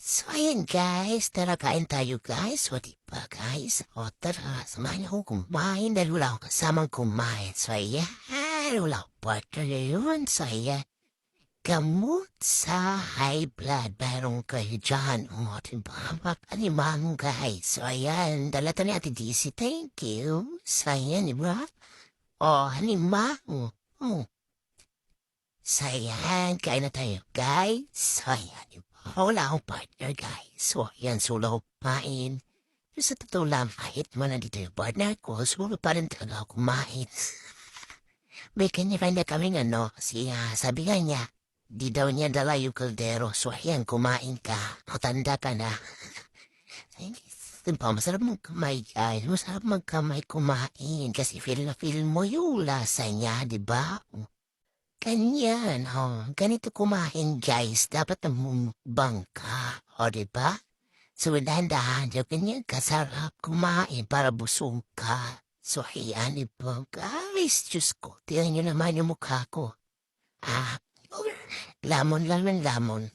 So ayan guys, tara kain tayo guys. O diba guys? O tara, samahan niyo akong kumain dahil wala akong kasamang kumain. So ayan, wala akong partner ngayon. So ayan, gamot sa high blood. Meron kayo dyan. O diba? Animang guys. So ayan, dala tayo ni Ate DC. Thank you. So ayan, diba? O, animang. So ayan, kain na tayo guys. So ayan, diba? Wala akong partner guys. So ayan, solo ako kumain. Sa totoo lang, kahit man nandito yung partner ko, solo pa rin talaga ako kumain. May kanya-kanya kaming kasi sabi nga niya, di daw niya dala yung kaldero. So ayan, kumain ka. Matanda ka na. Diba, masarap magkamay guys. Masarap magkamay kumain. Kasi feel na feel mo yung lasa niya, diba? Ganyan, ganito kumain guys, dapat namumukbang ka, o diba? So dahan-dahan, ganyan kasarap kumain para busog ka. So ayan po guys, Diyos ko, tingnan nyo naman yung mukha ko. Ah, lamon, lamon, lamon.